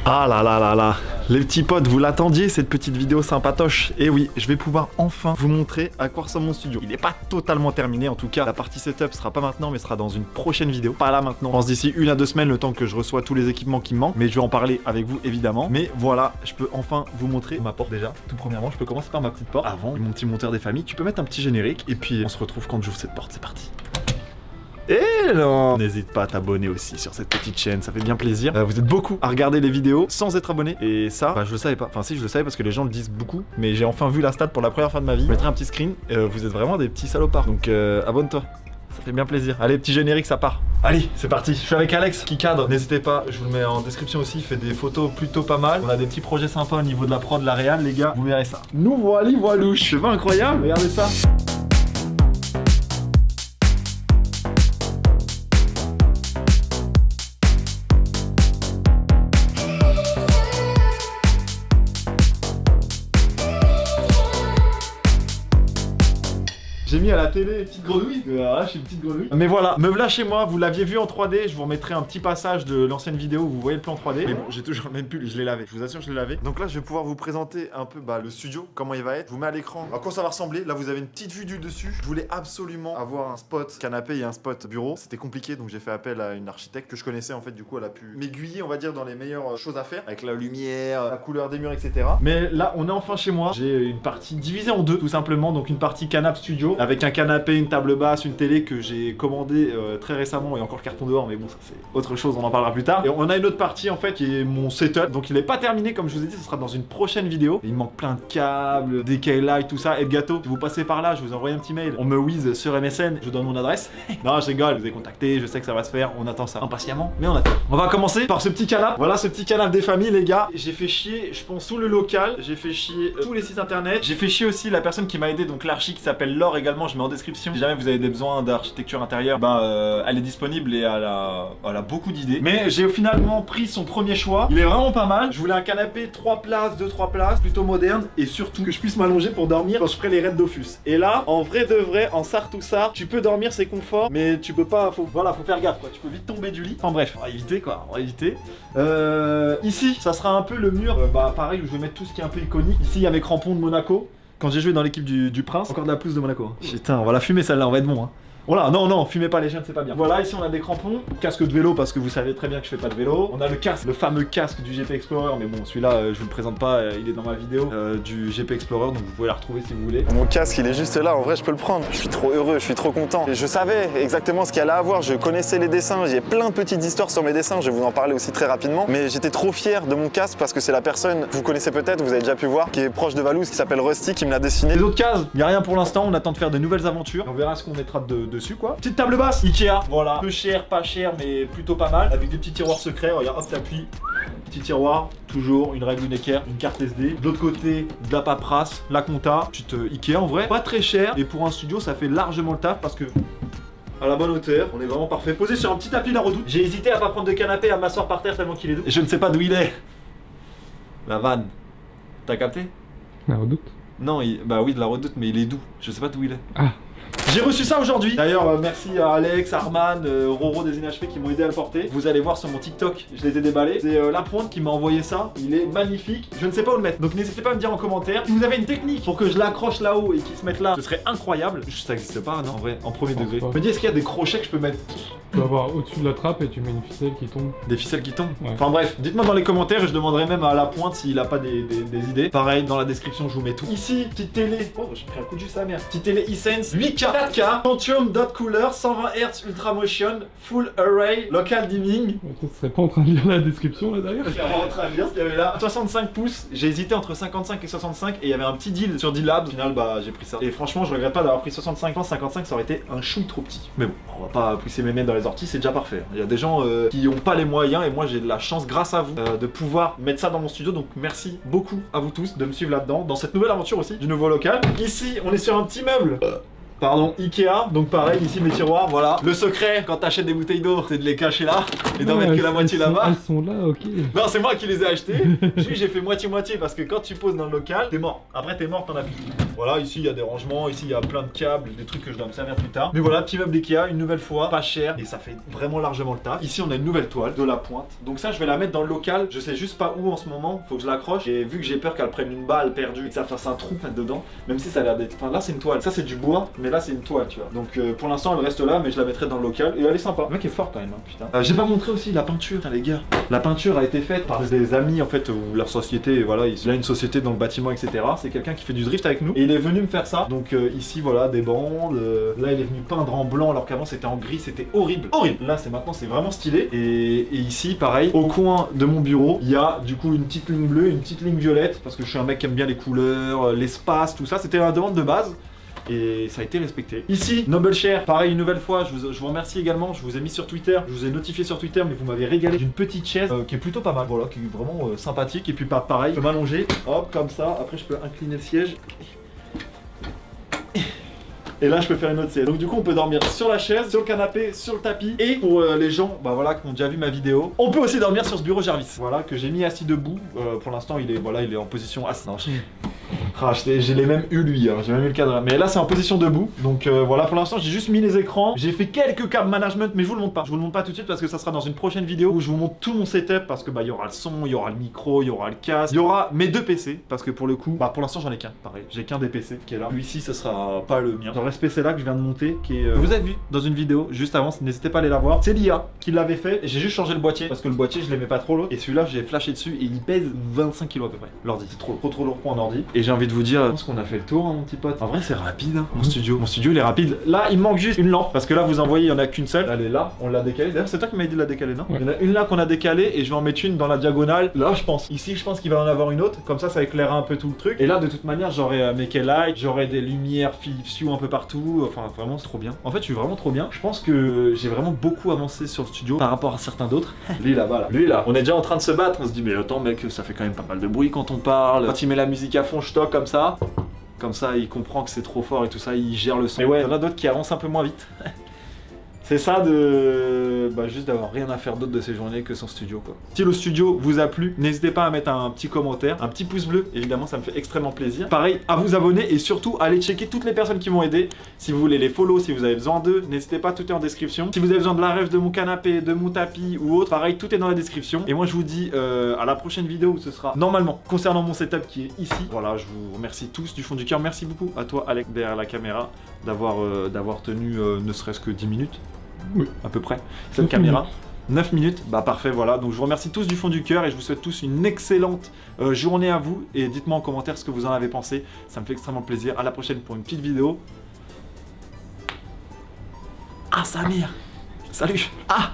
Ah là là là là, les petits potes, vous l'attendiez cette petite vidéo sympatoche. Et oui, je vais pouvoir enfin vous montrer à quoi ressemble mon studio. Il n'est pas totalement terminé, en tout cas la partie setup sera pas maintenant mais sera dans une prochaine vidéo. Pas là maintenant, je pense d'ici 1 à 2 semaines le temps que je reçois tous les équipements qui me manquent. Mais je vais en parler avec vous évidemment. Mais voilà, je peux enfin vous montrer ma porte déjà. Tout premièrement, je peux commencer par ma petite porte. Avant, mon petit monteur des familles, tu peux mettre un petit générique. Et puis on se retrouve quand j'ouvre cette porte, c'est parti. Et non, n'hésite pas à t'abonner aussi sur cette petite chaîne, ça fait bien plaisir. Vous êtes beaucoup à regarder les vidéos sans être abonné. Et ça, bah, je le savais pas. Enfin si, je le savais parce que les gens le disent beaucoup. Mais j'ai enfin vu la stat pour la première fois de ma vie. Je mettrai un petit screen. Vous êtes vraiment des petits salopards. Donc abonne-toi. Ça fait bien plaisir. Allez, petit générique, ça part. Allez, c'est parti. Je suis avec Alex qui cadre. N'hésitez pas, je vous le mets en description aussi. Il fait des photos plutôt pas mal. On a des petits projets sympas au niveau de la prod, la réal, les gars. Vous verrez ça. Nous voilouche. C'est pas incroyable? Regardez ça. J'ai mis à la télé petite grenouille. Là, je suis une petite grenouille. Mais voilà, me voilà chez moi. Vous l'aviez vu en 3D. Je vous remettrai un petit passage de l'ancienne vidéo où vous voyez le plan 3D. Mais bon, j'ai toujours le même pull. Je l'ai lavé. Je vous assure, je l'ai lavé. Donc là, je vais pouvoir vous présenter un peu le studio, comment il va être. Je vous mets à l'écran à quoi ça va ressembler. Là, vous avez une petite vue du dessus. Je voulais absolument avoir un spot canapé et un spot bureau. C'était compliqué, donc j'ai fait appel à une architecte que je connaissais. En fait, du coup, elle a pu m'aiguiller, on va dire, dans les meilleures choses à faire, avec la lumière, la couleur des murs, etc. Mais là, on est enfin chez moi. J'ai une partie divisée en deux, tout simplement. Donc une partie canapé studio avec un canapé, une table basse, une télé que j'ai commandé très récemment et encore carton dehors, mais bon, ça c'est autre chose, on en parlera plus tard. Et on a une autre partie en fait qui est mon setup, donc il n'est pas terminé comme je vous ai dit, ce sera dans une prochaine vidéo. Il manque plein de câbles, des K-Light, tout ça. Et gâteau, si vous passez par là, je vous envoie un petit mail. On me whiz sur MSN, je vous donne mon adresse. Non, je rigole, je vous ai contacté, je sais que ça va se faire, on attend ça impatiemment, mais on attend. On va commencer par ce petit canapé. Voilà ce petit canapé des familles, les gars. J'ai fait chier, je pense, tout le local, j'ai fait chier tous les sites internet, j'ai fait chier aussi la personne qui m'a aidé, donc l'archi qui s'appelle Laure également, je mets en description. Si jamais vous avez des besoins d'architecture intérieure, elle est disponible et elle a beaucoup d'idées. Mais j'ai finalement pris son premier choix. Il est vraiment pas mal. Je voulais un canapé 3 places, 2-3 places, plutôt moderne et surtout que je puisse m'allonger pour dormir quand je ferai les raids Dofus. Et là, en vrai de vrai, en Sarthe ou Sarthe, tu peux dormir, c'est confort, mais tu peux pas, faut faire gaffe quoi. Tu peux vite tomber du lit. Enfin bref, on va éviter quoi, on va éviter. Ici, ça sera un peu le mur, pareil, où je vais mettre tout ce qui est un peu iconique. Ici, il y a mes crampons de Monaco. Quand j'ai joué dans l'équipe du Prince, encore de la pelouse de Monaco. Hein. Putain, on va la fumer celle-là, on va être bon. Hein. Voilà, non, fumez pas les chaînes, c'est pas bien. Voilà, ici on a des crampons, casque de vélo parce que vous savez très bien que je fais pas de vélo. On a le casque, le fameux casque du GP Explorer, mais bon, celui-là, je vous le présente pas, il est dans ma vidéo du GP Explorer, donc vous pouvez la retrouver si vous voulez. Mon casque, il est juste là, en vrai, je peux le prendre. Je suis trop heureux, je suis trop content. Et je savais exactement ce qu'il allait avoir, je connaissais les dessins, j'ai plein de petites histoires sur mes dessins, je vais vous en parler aussi très rapidement. Mais j'étais trop fier de mon casque parce que c'est la personne, vous connaissez peut-être, vous avez déjà pu voir, qui est proche de Valouz, qui s'appelle Rusty, qui me l'a dessiné. Les autres cases, y a rien pour l'instant, on attend de faire de nouvelles aventures. On verra ce qu'on mettra dessus quoi. Petite table basse, Ikea, voilà, peu cher, pas cher, mais plutôt pas mal, avec des petits tiroirs secrets, regarde, hop, t'appuies, petit tiroir, toujours une règle Necker, une carte SD, de l'autre côté, de la paperasse, la compta, petite Ikea en vrai, pas très cher, et pour un studio, ça fait largement le taf, parce que à la bonne hauteur, on est vraiment parfait. Posé sur un petit tapis la Redoute. J'ai hésité à pas prendre de canapé, à m'asseoir par terre tellement qu'il est doux. Et je ne sais pas d'où il est. La vanne. T'as capté? La Redoute? Non, bah oui, de la Redoute, mais il est doux. Je sais pas d'où il est. Ah. J'ai reçu ça aujourd'hui. D'ailleurs, merci à Alex, Arman, Roro des NHP qui m'ont aidé à le porter. Vous allez voir sur mon TikTok, je les ai déballés. C'est La Pointe qui m'a envoyé ça. Il est magnifique. Je ne sais pas où le mettre. Donc n'hésitez pas à me dire en commentaire. Si vous avez une technique pour que je l'accroche là-haut et qu'il se mette là, ce serait incroyable. Ça n'existe pas, non? En vrai, en premier degré. Me dis, est-ce qu'il y a des crochets que je peux mettre? Tu vas voir au-dessus de la trappe et tu mets une ficelle qui tombe. Des ficelles qui tombent? Ouais. Enfin bref, dites-moi dans les commentaires et je demanderai même à La Pointe s'il a pas des idées. Pareil, dans la description, je vous mets tout. Ici, petite télé. Oh, j'ai pris un coup de jus à la merde. Petite télé Hisense 8K, 4K, Pentium dot cooler, 120 Hz, Ultra Motion, Full Array, Local Dimming. Tu serais pas en train de lire la description là derrière? Je suis en train de lire ce qu'il y avait là. 65 pouces, j'ai hésité entre 55 et 65 et il y avait un petit deal sur D-Lab. Au final, j'ai pris ça. Et franchement, je regrette pas d'avoir pris 65 ans, 55 ça aurait été un chou trop petit. Mais bon, on va pas pousser mes mains dans les orties, c'est déjà parfait. Il y a des gens qui ont pas les moyens et moi j'ai de la chance grâce à vous de pouvoir mettre ça dans mon studio. Donc merci beaucoup à vous tous de me suivre là-dedans, dans cette nouvelle aventure aussi du nouveau local. Ici, on est sur un petit meuble. Pardon, Ikea, donc pareil, ici mes tiroirs, voilà. Le secret, quand t'achètes des bouteilles d'eau, c'est de les cacher là et d'en mettre que la moitié là-bas. Elles sont là, ok. Non, c'est moi qui les ai achetées. J'ai fait moitié-moitié parce que quand tu poses dans le local, t'es mort. Après, t'es mort, t'en as plus. Voilà, ici il y a des rangements, ici il y a plein de câbles, des trucs que je dois me servir plus tard. Mais voilà, petit meuble Ikea, une nouvelle fois, pas cher et ça fait vraiment largement le taf. Ici, on a une nouvelle toile de la pointe. Donc ça, je vais la mettre dans le local. Je sais juste pas où en ce moment. Faut que je l'accroche. Et vu que j'ai peur qu'elle prenne une balle perdue et que ça fasse un trou dedans, même si ça a l'air d'être. Enfin, là, c'est une toile. Ça, c'est du bois, mais là, c'est une toile, tu vois. Donc pour l'instant, elle reste là, mais je la mettrai dans le local et elle est sympa. Le mec est fort quand même, hein, putain. J'ai pas montré aussi la peinture, hein, les gars. La peinture a été faite par des amis en fait, ou leur société. Voilà, il a une société dans le bâtiment, etc. C'est quelqu'un qui fait du drift avec nous et il est venu me faire ça. Donc ici, voilà, des bandes. Là, il est venu peindre en blanc alors qu'avant c'était en gris, c'était horrible. Horrible. Là, maintenant, c'est vraiment stylé. Et ici, pareil, au coin de mon bureau, il y a du coup une petite ligne bleue, une petite ligne violette parce que je suis un mec qui aime bien les couleurs, l'espace, tout ça. C'était la demande de base. Et ça a été respecté. Ici, Noble Share, pareil une nouvelle fois, je vous remercie également, je vous ai mis sur Twitter, je vous ai notifié sur Twitter, mais vous m'avez régalé d'une petite chaise qui est plutôt pas mal, voilà, qui est vraiment sympathique. Et puis pareil, je peux m'allonger, hop, comme ça, après je peux incliner le siège. Et là, je peux faire une autre sieste. Donc du coup, on peut dormir sur la chaise, sur le canapé, sur le tapis. Et pour les gens, bah voilà, qui ont déjà vu ma vidéo, on peut aussi dormir sur ce bureau Jarvis. Voilà, que j'ai mis assis debout. Pour l'instant, il est en position assise. Non, j'ai les mêmes eu lui, hein. J'ai même eu le cadre. Mais là, c'est en position debout. Donc voilà, pour l'instant, j'ai juste mis les écrans. J'ai fait quelques câbles management, mais je vous le montre pas. Je vous le montre pas tout de suite parce que ça sera dans une prochaine vidéo où je vous montre tout mon setup parce que bah il y aura le son, il y aura le micro, il y aura le casque, il y aura mes deux PC parce que pour le coup, bah pour l'instant, j'en ai qu'un. Pareil, j'ai qu'un des PC qui est là. Lui-ci, ce sera pas le mien. Ce PC là que je viens de monter, qui est. Vous avez vu dans une vidéo juste avant, n'hésitez pas à aller la voir. C'est l'IA qui l'avait fait. Et j'ai juste changé le boîtier parce que le boîtier, je l'aimais pas trop l'autre. Et celui-là, j'ai flashé dessus et il pèse 25 kg à peu près. L'ordi, c'est trop lourd pour un ordi. Et j'ai envie de vous dire, je pense qu'on a fait le tour, hein, mon petit pote. En vrai, c'est rapide, hein, mon studio. Mon studio, il est rapide. Là, il manque juste une lampe parce que là, vous en voyez, il y en a qu'une seule. Elle est là, on l'a décalée. D'ailleurs, c'est toi qui m'avais dit de la décaler, non? Ouais. Il y en a une là qu'on a décalée et je vais en mettre une dans la diagonale. Là, je pense. Ici, je pense qu'il va en avoir une autre. Comme ça éclairera un peu tout le truc. Et là, de toute manière, j'aurai mes lights, j'aurai des lumières Philips Hue un peu partout. Enfin, vraiment, c'est trop bien. En fait, je suis vraiment trop bien. Je pense que j'ai vraiment beaucoup avancé sur le studio par rapport à certains d'autres. Lui là-bas, là. Lui là. On est déjà en train de se battre. On se dit, mais attends, mec, ça fait quand même pas mal de bruit quand on parle. Quand il met la musique à fond, je toque comme ça. Comme ça, il comprend que c'est trop fort et tout ça, il gère le son. Mais ouais, il y en a d'autres qui avancent un peu moins vite. C'est ça de... Bah juste d'avoir rien à faire d'autre de ces journées que son studio quoi. Si le studio vous a plu, n'hésitez pas à mettre un petit commentaire, un petit pouce bleu, évidemment ça me fait extrêmement plaisir. Pareil, à vous abonner et surtout allez checker toutes les personnes qui m'ont aidé. Si vous voulez les follow, si vous avez besoin d'eux, n'hésitez pas, tout est en description. Si vous avez besoin de la ref de mon canapé, de mon tapis ou autre, pareil, tout est dans la description. Et moi je vous dis à la prochaine vidéo où ce sera normalement concernant mon setup qui est ici. Voilà, je vous remercie tous du fond du cœur. Merci beaucoup à toi Alex derrière la caméra d'avoir tenu ne serait-ce que 10 minutes. Oui. À peu près, cette caméra. 9 minutes, bah parfait, voilà. Donc je vous remercie tous du fond du cœur et je vous souhaite tous une excellente journée à vous. Et dites-moi en commentaire ce que vous en avez pensé. Ça me fait extrêmement plaisir. À la prochaine pour une petite vidéo. Ah, Samir! Salut! Ah!